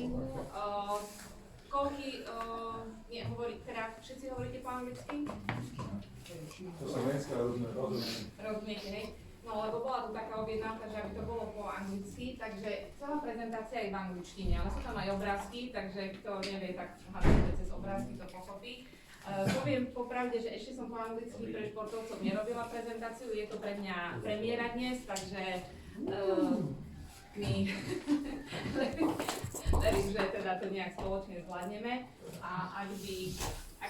marketingu. Nie, teda všetci hovoríte po anglicky? To sa dneska rozumiete, hej? No lebo bola tu taká objednávka, že aby to bolo po anglicky, takže celá prezentácia je v angličtine, ale sú tam aj obrázky, takže kto nevie, tak hádam, cez obrázky to pochopí. Poviem popravde, že ešte som po anglicky pre športovcov nerobila prezentáciu, je to pre mňa premiéra dnes, takže my verím, že teda to nejak spoločne zvládneme a ak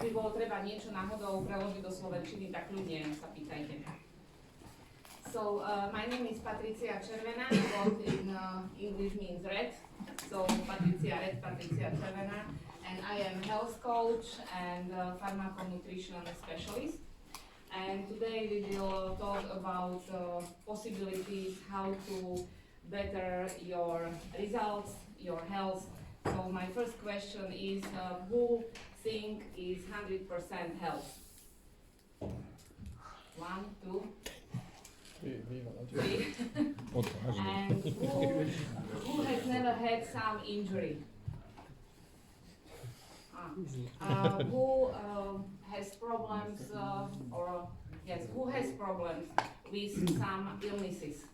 by bolo treba niečo náhodou preložiť do slovenčiny, tak ľudia sa pýtajte. So, my name is Patrícia červená, what in English means red, so Patrícia red, Patrícia červená, and I am health coach and pharmaconutrition specialist. And today we will talk about possibilities how to better your results, your health. So my first question is, who think is 100% health? 1, 2, 3. And who has never had some injury? Who has problems who has problems with some illnesses?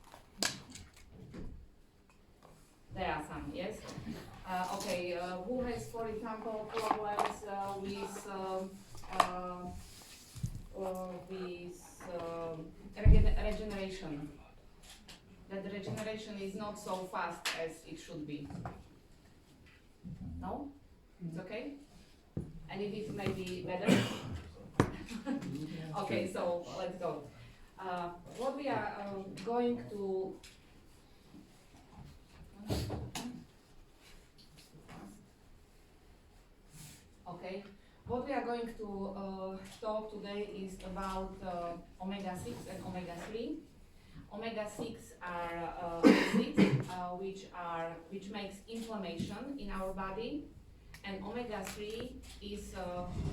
There are some, yes. Okay, who has, for example, problems with regeneration? That the regeneration is not so fast as it should be. No? It's okay? And if it may be better? Okay, so let's go. What we are going to what we are going to talk today is about omega-6 and omega-3. Omega-6 are acids which makes inflammation in our body, and omega-3 is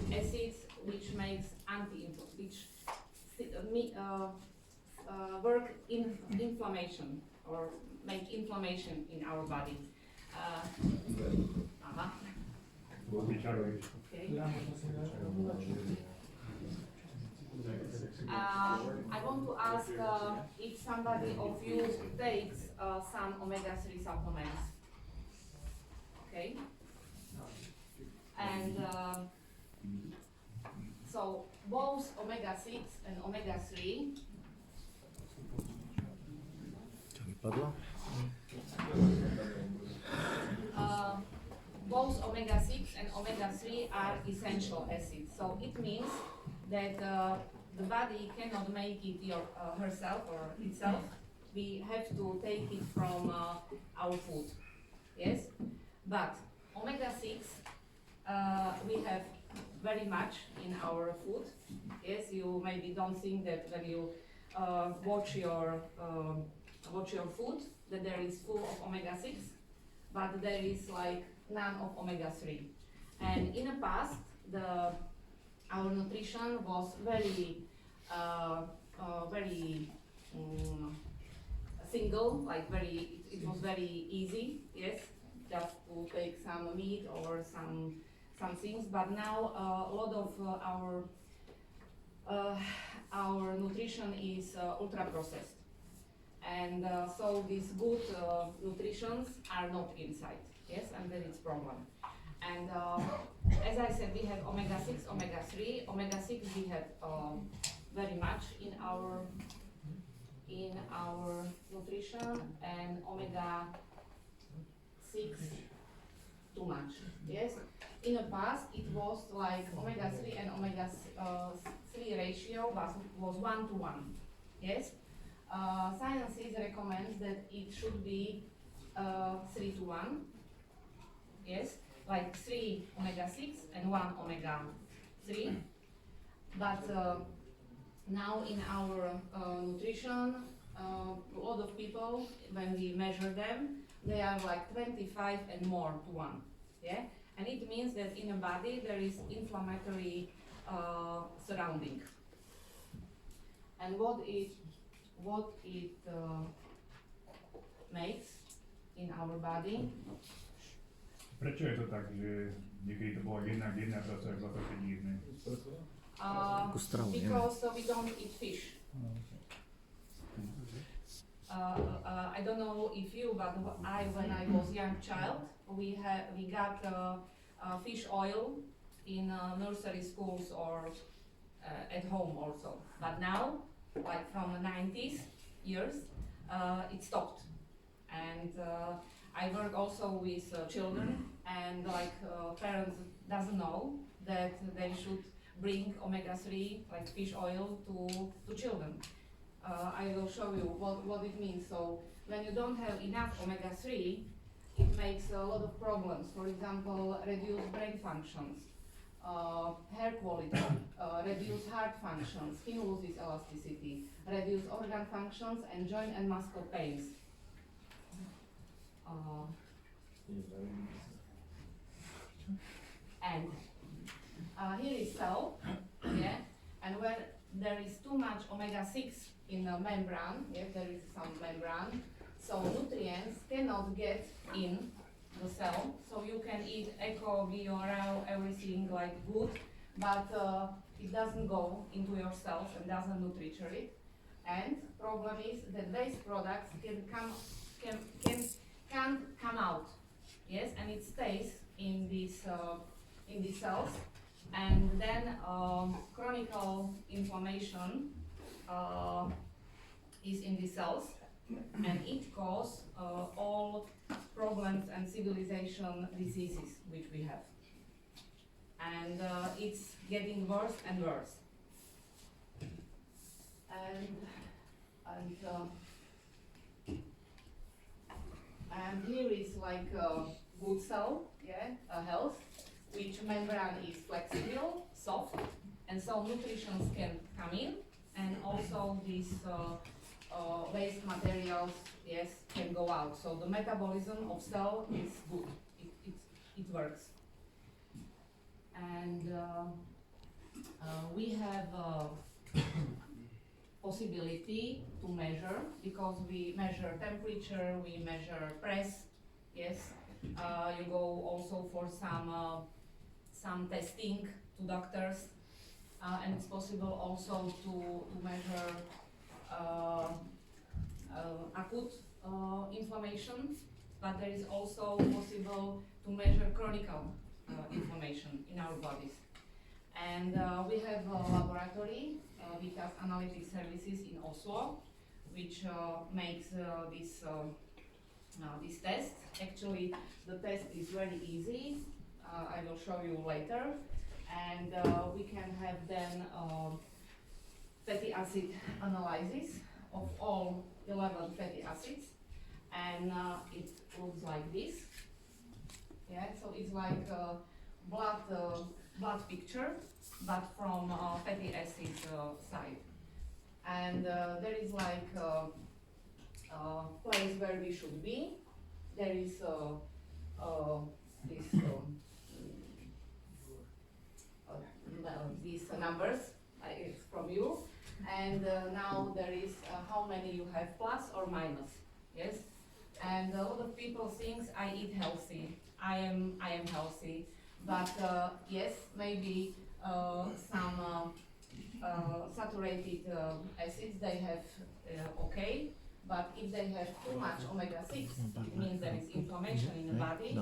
acids which makes work in inflammation or make inflammation in our body. Okay. I want to ask if somebody of you takes some omega-3 supplements. Okay. And so both omega-6 and omega-3 both omega-6 and omega-3 are essential acids. So it means that the body cannot make it herself or itself. We have to take it from our food. Yes? But omega-6 we have very much in our food. Yes, you maybe don't think that when you watch your food that there is full of omega-6, but there is like none of omega-3. And in the past, our nutrition was very single, like it was very easy, yes, just to take some meat or some things. But now a lot of our nutrition is ultra processed, and so these good nutritions are not inside. Yes, and then it's problem. And as I said, we have omega-6, omega-3. Omega-6 we have very much in our nutrition, and omega-6 too much. Yes. In the past, it was like omega-3 and omega-3 ratio was 1:1. Yes. Sciences recommends that it should be 3:1. Yes, like 3 omega-6 and 1 omega-3. But now in our nutrition, a lot of people, when we measure them, they are like 25 and more to 1. Yeah, and it means that in a body there is inflammatory surrounding. And what it makes in our body Prečo je to tak, že niekedy to bolo jednak jedné a teraz to je zase jedné? Because we don't eat fish. I don't know if you, but when I was young child, we got fish oil in nursery schools or at home also. But now, like from the 90s years, it stopped. And I work also with children, and like parents doesn't know that they should bring omega-3, like fish oil, to children. I will show you what it means. So when you don't have enough omega-3, it makes a lot of problems. For example, reduced brain functions, hair quality, reduced heart function, skin loses elasticity, reduced organ functions, and joint and muscle pains. And here is cell, yeah, and when there is too much omega-6 in the membrane, yes, there is some membrane, so nutrients cannot get in the cell, so you can eat eco, bio, raw, everything like good, but it doesn't go into your cells and doesn't nurture it. And problem is that waste products can't come out, yes, and it stays in these cells, and then chronic inflammation is in the cells, and it causes all problems and civilization diseases which we have, and it's getting worse and worse. And here is like a good cell, yeah, a health, which membrane is flexible, soft, and so nutrition can come in, and also these waste materials, yes, can go out. So the metabolism of cell is good, it works. And we have possibility to measure, because we measure temperature, we measure press, yes. You go also for some testing to doctors, and it's possible also to measure acute inflammation, but there is also possible to measure chronic inflammation in our bodies. And we have a laboratory, Vitas Analytic Services in Oslo, which makes this test. Actually, the test is very easy. I will show you later. And we can have then fatty acid analysis of all 11 fatty acids. And it looks like this. Yeah, so it's like a blood picture, but from fatty acid side. And there is like a place where we should be. There is these numbers it's from you, and now there is how many you have, plus or minus, yes. And a lot of people think I eat healthy, I am healthy, but yes, maybe some saturated acids they have okay, but if they have too much omega-6, it means there is inflammation in the body,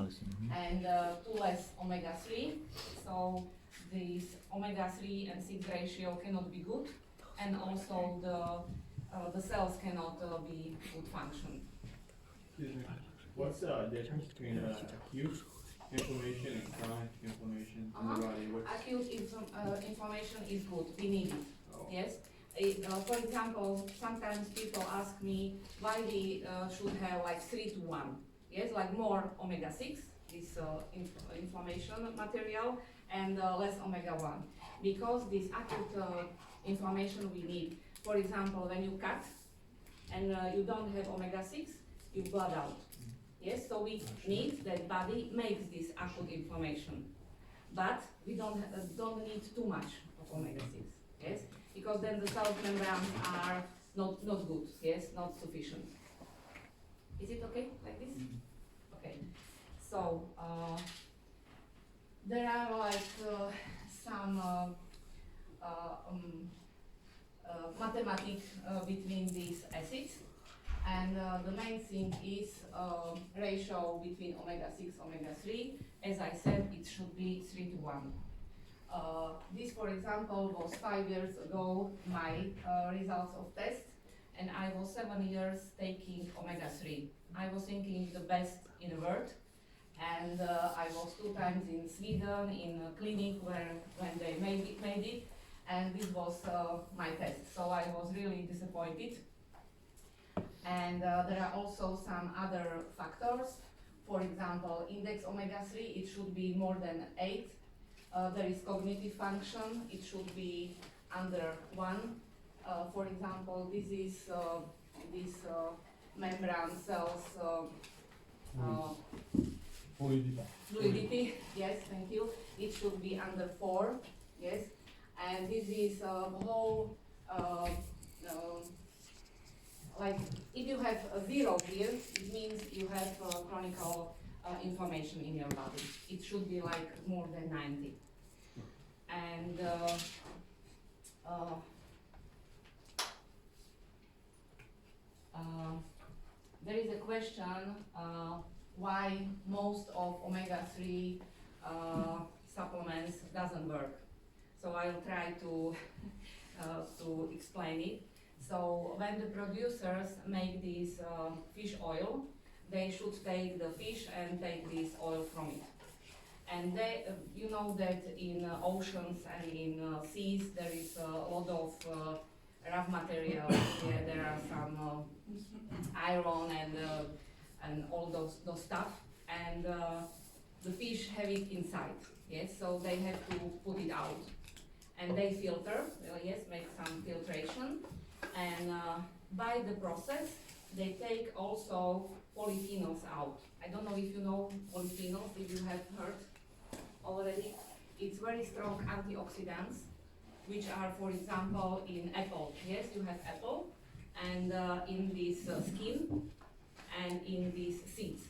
and too less omega-3, so this omega-3 and 6 ratio cannot be good, and also the cells cannot be good function. What's the difference between acute inflammation and chronic inflammation in the body? Acute inflammation is good, we need it, yes. For example, sometimes people ask me why we should have like 3 to 1, yes, like more omega-6, this inflammation material, and less omega-1, because this acute inflammation we need. For example, when you cut and you don't have omega-6, you blood out. Yes, so we need that body makes this acute inflammation, but we don't need too much of omega-6. Yes, because then the cell membranes are not good. Yes, not sufficient. Is it okay like this? Okay. So there are like some mathematics between these acids, and the main thing is ratio between omega-6, omega-3. As I said, it should be 3:1. This, for example, was 5 years ago, my results of test, and I was 7 years taking omega-3. I was thinking the best in the world, and I was 2 times in Sweden in a clinic when they made it, and this was my test. So I was really disappointed. And there are also some other factors. For example, index omega-3, it should be more than 8. There is cognitive function, it should be under 1. For example, this is this membrane cells fluidity, yes, thank you. It should be under 4, yes. And this is a whole, like, if you have a 0 here, it means you have chronic inflammation in your body. It should be like more than 90. And there is a question why most of omega-3 supplements doesn't work. So I'll try to explain it. So when the producers make this fish oil, they should take the fish and take this oil from it. And they, you know that in oceans and in seas there is a lot of rough material. Yeah, there are some iron and all those stuff, and the fish have it inside. Yes, so they have to put it out, and they filter. Yes, make some filtration, and by the process they take also polyphenols out. I don't know if you know polyphenols, if you have heard already. It's very strong antioxidants, which are, for example, in apple. Yes, you have apple, and in this skin and in these seeds,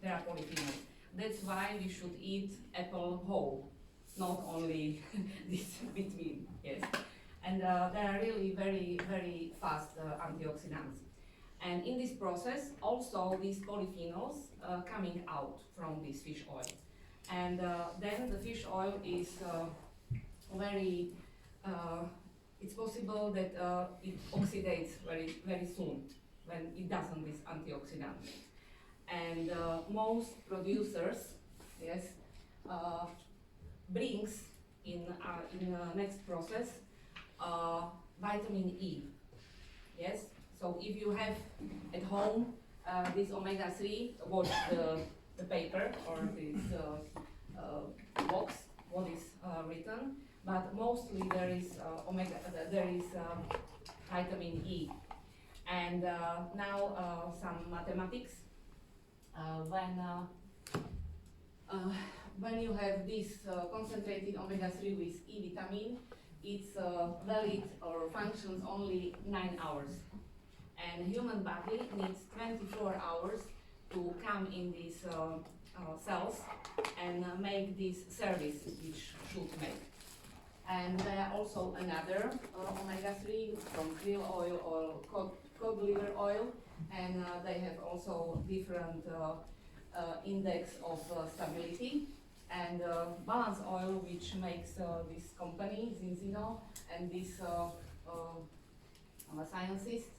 there are polyphenols. That's why we should eat apple whole, not only this between. Yes, and they are really very, very fast antioxidants. And in this process, also these polyphenols coming out from this fish oil. And then the fish oil is very, it's possible that it oxidates very, very soon when it doesn't, this antioxidant. And most producers, yes, brings in next process vitamin E. Yes, so if you have at home this omega-3, watch the paper or this box, what is written, but mostly there is vitamin E. And now some mathematics. When you have this concentrated omega-3 with E vitamin, it's valid or functions only 9 hours. And human body needs 24 hours to come in these cells and make this service which should make. And there are also another omega-3 from krill oil or cod liver oil, and they have also different index of stability. And balance oil, which makes this company, Zinzino, and this scientist,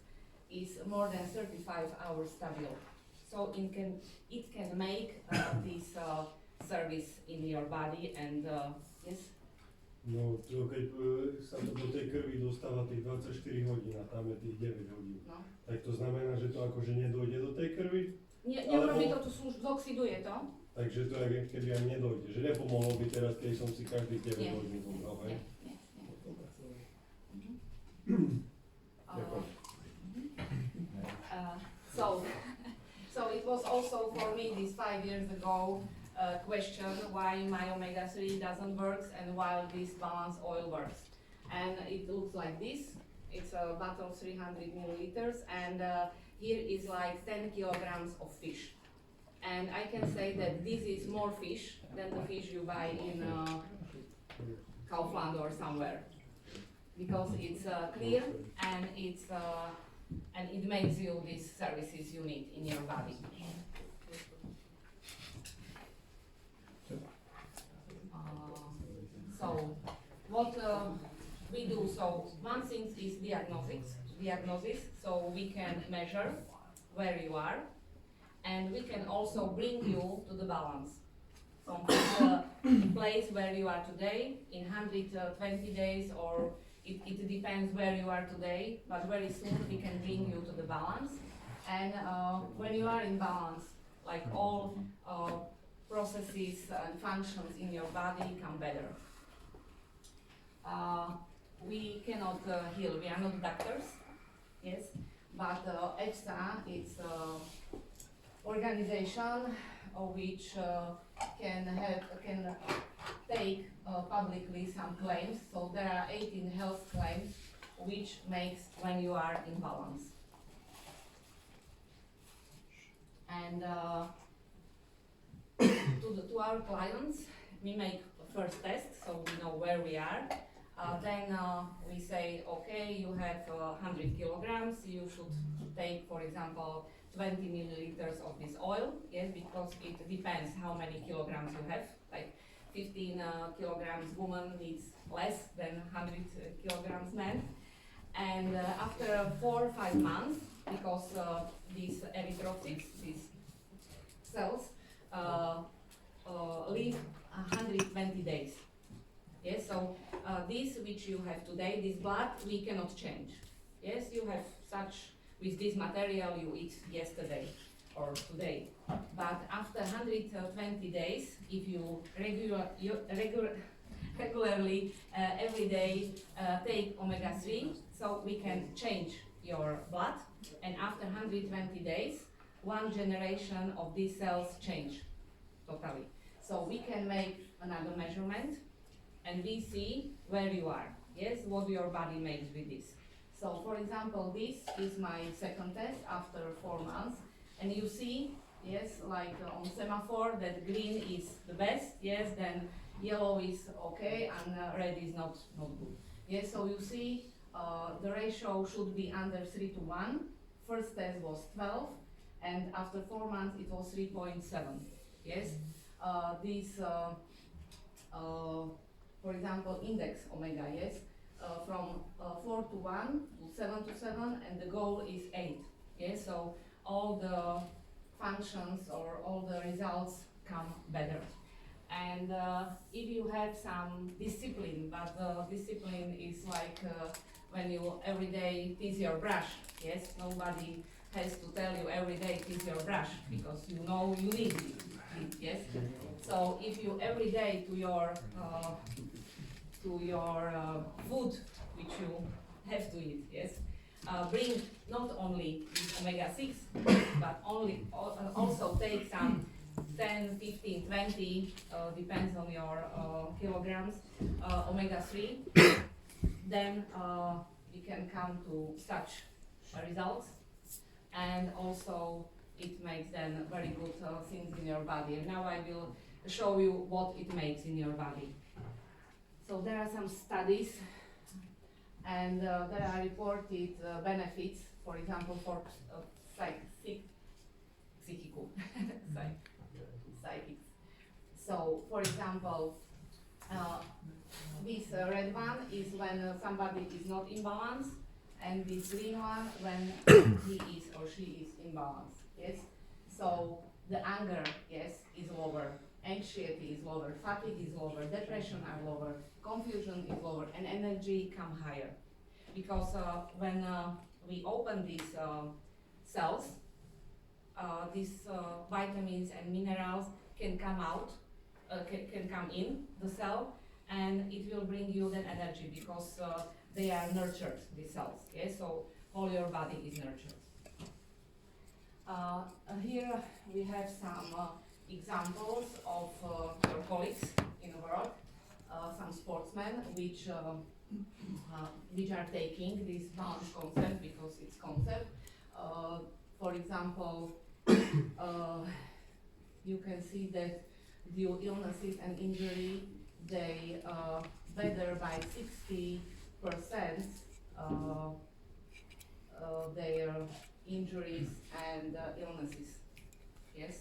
is more than 35 hours stable. So it can make this service in your body, and yes? No, to keď sa to do tej krvi dostáva tých 24 hodín a tam je tých 9 hodín, No. tak to znamená, že to akože nedojde do tej krvi? Neurobí to, zoxiduje to. Takže to je, keby ani nedojde, že nepomohlo by teraz, keď som si každých 9 hodín zobral, hej? Ďakujem. So it was also for me this 5 years ago question why my omega-3 doesn't work and while this balance oil works. And it looks like this. It's a bottle 300 milliliters, and here is like 10 kilograms of fish. And I can say that this is more fish than the fish you buy in Kaufland or somewhere, because it's clear and and it makes you these services you need in your body. So what we do, so one thing is diagnosis, so we can measure where you are, and we can also bring you to the balance. From the place where you are today, in 120 days, or it depends where you are today, but very soon we can bring you to the balance. And when you are in balance, like all processes and functions in your body come better. We cannot heal, we are not doctors, yes, but EFSA is organization which can take publicly some claims. So there are 18 health claims which makes when you are in balance. And to our clients, we make a first test, so we know where we are. Then we say, okay, you have 100 kilograms, you should take, for example, 20 milliliters of this oil, yes, because it depends how many kilograms you have. Like 15 kilograms woman needs less than 100 kilograms man. And after 4 or 5 months, because these erythrocytes, these cells, live 120 days. Yes, so this which you have today, this blood, we cannot change. Yes, you have such, with this material you eat yesterday or today. But after 120 days, if you regularly every day take omega-3, so we can change your blood, and after 120 days, one generation of these cells change totally. So we can make another measurement, and we see where you are, yes, what your body makes with this. So for example, this is my second test after 4 months, and you see, yes, like on semaphore, that green is the best, yes, then yellow is okay, and red is not good. Yes, so you see the ratio should be under 3:1. First test was 12, and after 4 months it was 3.7. Yes, this for example, index omega, yes, from 4:1 to 7:7, and the goal is 8. Yes, so all the functions or all the results come better. And if you have some discipline, but discipline is like when you every day tease your brush, yes, nobody has to tell you every day tease your brush, because you know you need it, yes. So if you every day to your food which you have to eat, yes, bring not only omega-6, but also take some 10, 15, 20, depends on your kilograms, omega-3, then we can come to such results. And also it makes then very good things in your body. And now I will show you what it makes in your body. So there are some studies, and there are reported benefits, for example, for psychics. So, for example, this red one is when somebody is not in balance, and this green one when he is or she is in balance. Yes. So the anger, yes, is lower, anxiety is lower, fatigue is lower, depression are lower, confusion is lower, and energy come higher. Because when we open these cells, these vitamins and minerals can come out, can come in the cell, and it will bring you the energy, because they are nurtured, these cells. Yes, so all your body is nurtured. Here we have some examples of your colleagues in the world, some sportsmen which are taking this balance concept, because it's concept. For example, you can see that due illnesses and injury, they better by 60% their injuries and illnesses. Yes,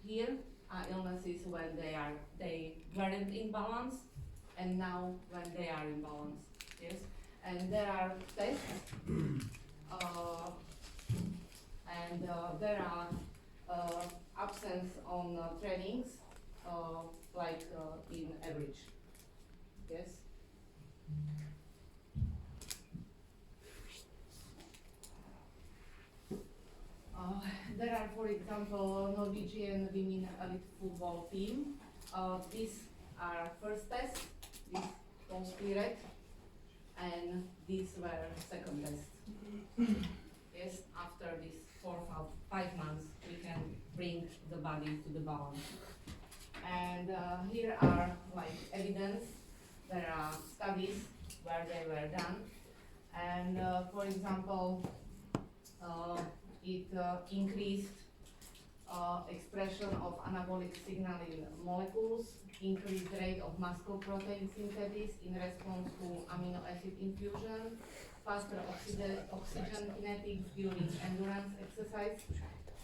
here are illnesses when they weren't in balance, and now when they are in balance. Yes, and there are tests, and there are absence on trainings, like in average. Yes. There are, for example, Norwegian women elite football team. These are first test, this was cleared, and these were second test. Yes, after this 4 or 5 months, we can bring the body to the balance. And here are like evidence. There are studies where they were done, and for example, it increased expression of anabolic signaling molecules, increased rate of muscle protein synthesis in response to amino acid infusion, faster oxygen kinetics during endurance exercise,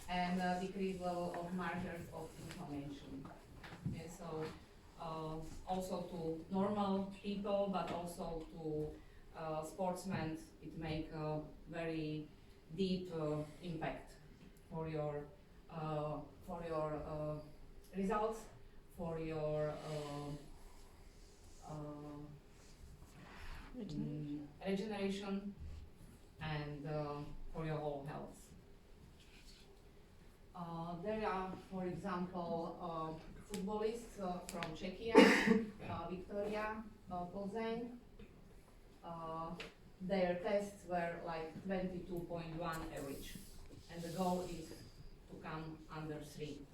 and decreased level of markers of inflammation. Okay, so also to normal people, but also to sportsmen, it make a very deep impact for your results, for your regeneration, and for your whole health. There are, for example, footballists from Czechia, Victoria Plzeň. Their tests were like 22.1 average, and the goal is to come under 3.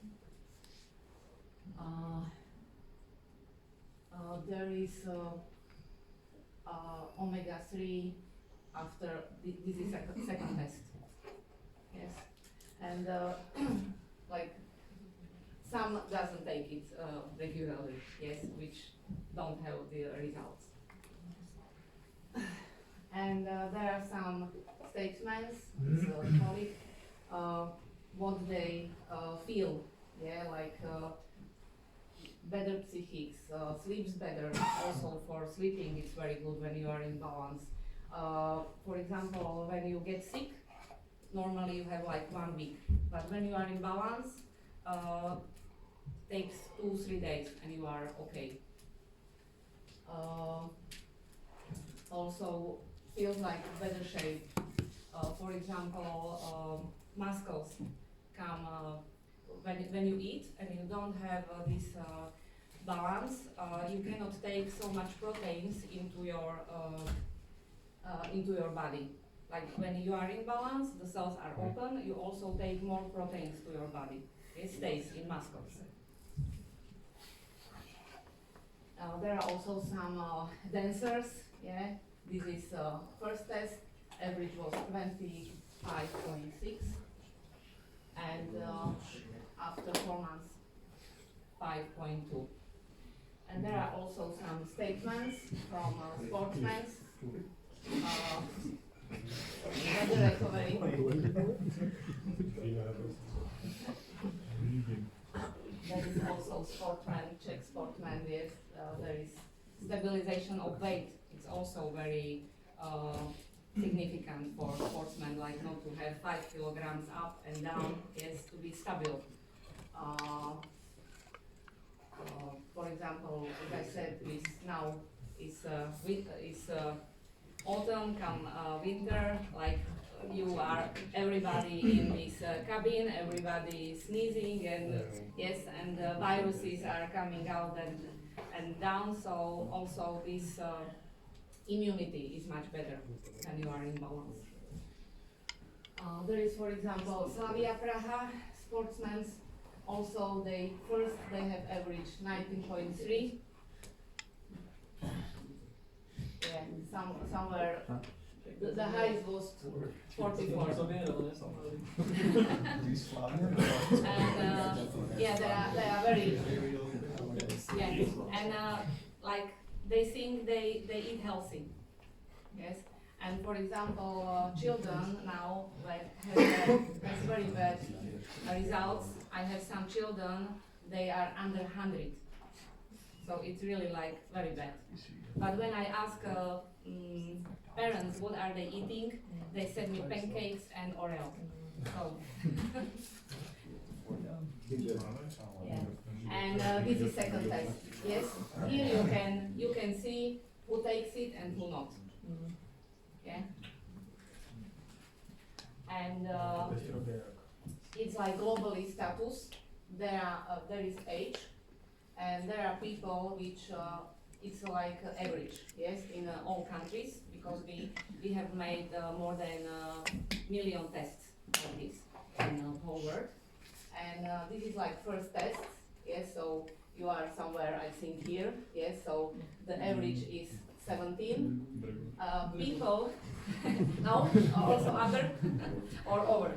There is omega-3 after this is second test. Yes, and like some doesn't take it regularly. Yes, which don't have the results. And there are some statements, what they feel, yeah, like better psychics, sleeps better. Also for sleeping, it's very good when you are in balance. For example, when you get sick, normally you have like 1 week, but when you are in balance, takes 2-3 days and you are okay. Also feels like better shape. For example, muscles come when you eat and you don't have this balance. You cannot take so much proteins into your body. Like when you are in balance, the cells are open. You also take more proteins to your body. It stays in muscles. There are also some dancers. Yeah, this is first test. Average was 25.6, and after 4 months, 5.2. And there are also some statements from sportsmen. Better recovery. There is also sportsman, Czech sportsman. Yes, there is stabilization of weight. It's also very significant for sportsmen, like not to have 5 kilograms up and down. Yes, to be stable. For example, as I said, this now is autumn, come winter, like you are everybody in this cabin, everybody sneezing, and yes, and viruses are coming out and down. So also this immunity is much better when you are in balance. There is, for example, Slavia Praha sportsmen. Also, they have average 19.3. Yeah, somewhere The highest was 44. And yeah, they are very, yeah, and like they think they eat healthy, yes. And for example, children now like has very bad results. I have some children, they are under 100, so it's really like very bad. But when I ask parents what are they eating, they send me pancakes and Oreo. So yeah. And this is second test. Yes, here you can see who takes it and who not. Yeah. And it's like globally status. There is age, and there are people which it's like average. Yes, in all countries, because we have made more than million tests like this in the whole world. And this is like first test. Yes, so you are somewhere, I think here. Yes, so the average is 17. People, no, also other or over.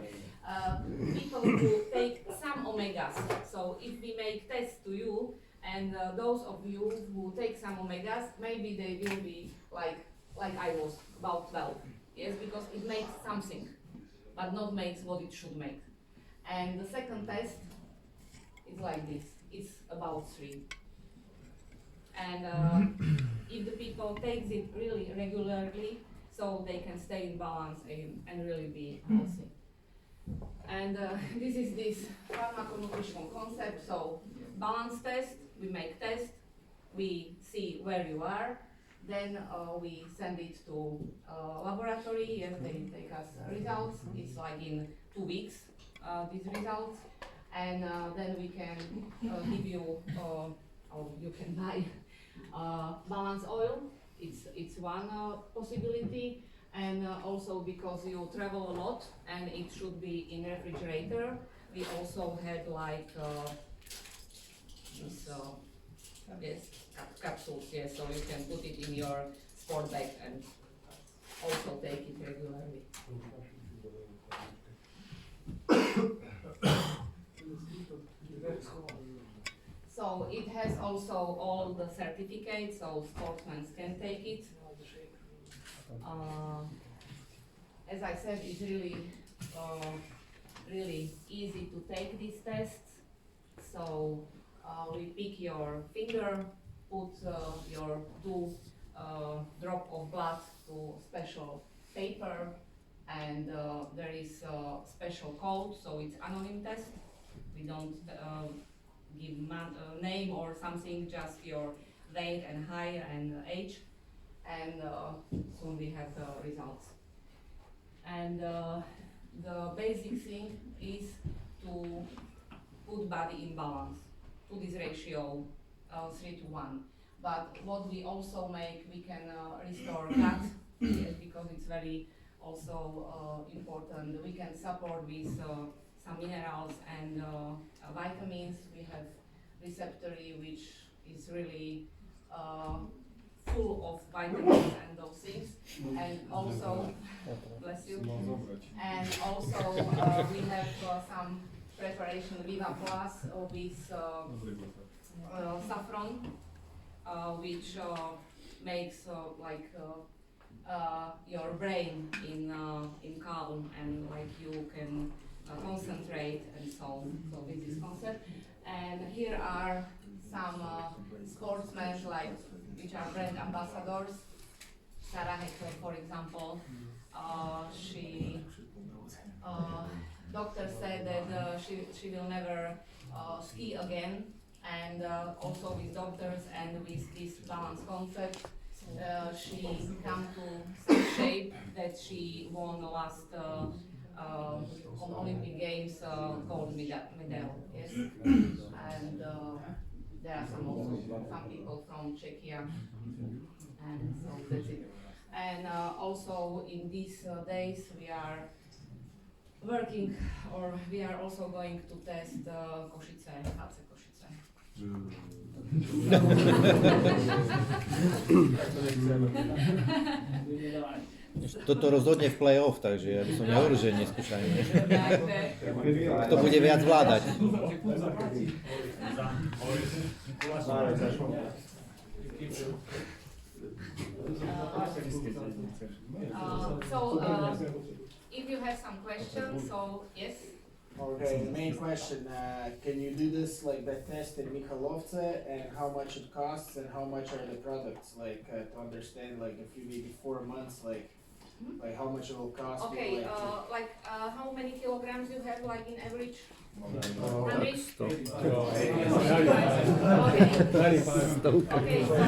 People who take some omegas. So if we make tests to you, and those of you who take some omegas, maybe they will be like I was, about 12. Yes, because it makes something, but not makes what it should make. And the second test is like this. It's about 3. And if the people takes it really regularly, so they can stay in balance and really be healthy. And this is this pharmaconutritional concept. So balance test, we make test, we see where you are, then we send it to laboratory and they take us results. It's like in 2 weeks, these results. And then we can give you, or you can buy balance oil. It's one possibility. And also because you travel a lot and it should be in refrigerator, we also had like this, yes, capsules, yes, so you can put it in your sport bag and also take it regularly. So it has also all the certificates, so sportsmen can take it. As I said, it's really, really easy to take these tests. So we pick your finger, put your 2 drop of blood to special paper, and there is a special code, so it's anonymous test. We don't give name or something, just your weight and height and age. And soon we have the results. And the basic thing is to put body in balance to this ratio 3:1. But what we also make, we can restore gut, yes, because it's very also important. We can support with some minerals and vitamins. We have receptory, which is really full of vitamins and those things, and also, bless you, and also we have some preparation Viva Plus with saffron, which makes like your brain in calm, and like you can concentrate and so on. So this is concept, and here are some sportsmen like which are brand ambassadors. Sarah Heckler, for example, she doctor said that she will never ski again, and also with doctors and with this balance concept, she come to some shape that she won the last on Olympic Games gold medal. Yes, and there are some people from Czechia, and so that's it. And also in these days we are working, or we are also going to test Košice, HC Košice. Toto rozhodne v play-off, takže ja by som nehovoril, že neskúšajme. Kto bude viac vládať? If you have some questions, so yes. Okay, the main question, can you do this like the test in Michalovce and how much it costs and how much are the products, like to understand like if you maybe 4 months, like how much it will cost Okay, you, how many kilograms you have like in average? Okay. Okay, so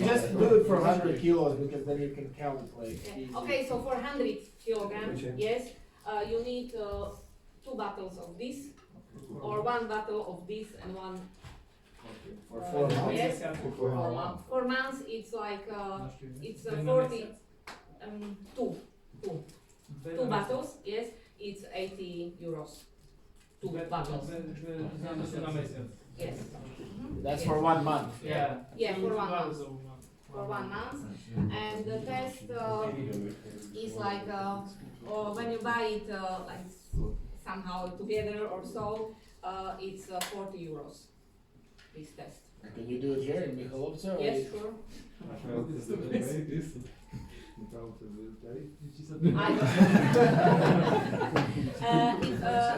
just do it for 100 kilos because then you can count like easy. okay, so for 100 kilograms, yes, you need 2 bottles of this, or 1 bottle of this and 1. For 4 months. Yes, For 4 months. 4 months. It's like it's 40. Two bottles. Yes, it's 80 euros. 2 bottles. Yes. That's for 1 month. Yeah, for 1 month. For 1 month, and the test is like when you buy it like somehow together or so, it's 40 euros. This test. Can you do it here in Michalovce? or Yes, you- sure.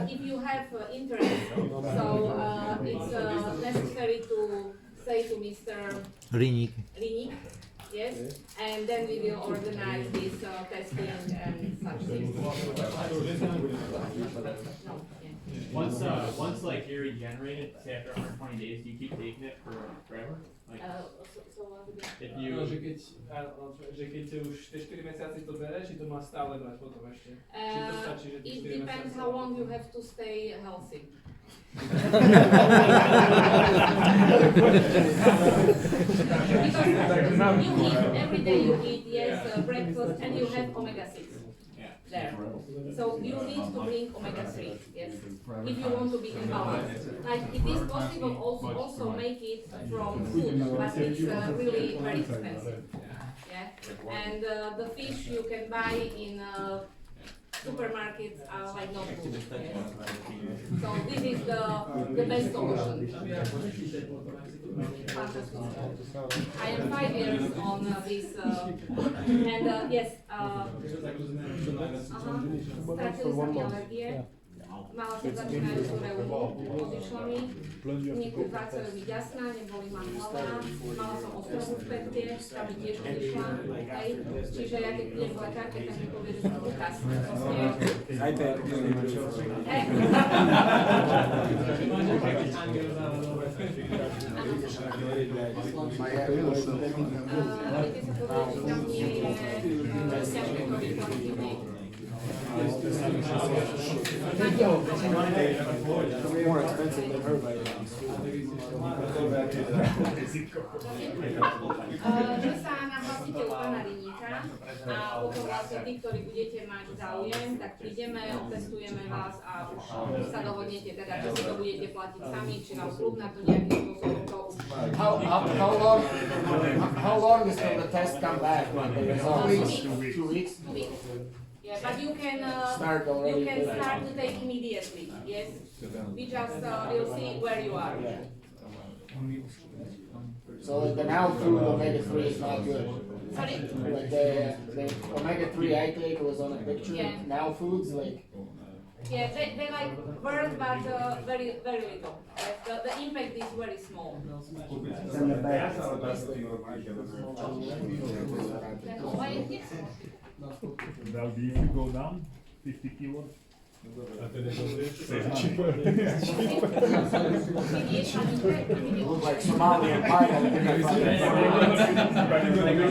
If you have interest, so it's necessary to say to Mr. Hliník. Rinik, yes, and then we will organize this testing and such things. No, yeah. Once like you're regenerated, say after 120 days, do you keep taking it for forever? Like So what again? if No, you že keď už tie 4 mesiace to bereš, či to má stále brať potom ešte? Či to stačí, že tie It 4 depends mesiace? how long you have to stay healthy. Because you eat every day, you eat breakfast, and you have omega-6 there. So you need to drink omega-3, yes, if you want to be in balance. Like it is possible also make it from food, but it's really very expensive. Yeah, and the fish you can buy in supermarkets are like not good. Yes. So this is the best solution. Fantastic. I am 5 years on this, and yes, stratili sa mi alergie. Mala som začínajúcu reumu, odišla mi, niekoľko práce mi jasná, neboli ma hlava, mala som ostrovú v pete, tá mi tiež odišla, hej. Čiže ja keď budem v lekárke, tak mi povie, že som ukaz. More expensive than her by now. Že sa nahlásite u pána Riníka a potom vlastne tí, ktorí budete mať záujem, tak prídeme, testujeme vás a už sa dohodnete, teda či si to budete platiť sami, či vám klub na to nejakým spôsobom to už. How long is till the test come back? Like the results? 2 weeks? 2 weeks. Yeah, but you can Start already. start to take immediately. Yes, we just will see where you are. Yeah. So like the now food omega-3 is not good. Sorry. Like the omega-3 I take was on a picture. Yeah. Now foods like Yeah, they like work, but very little. The impact is very small. Well, if you go down 50 kilos, A ten je dobrý? look like Somalian pie. Then you take it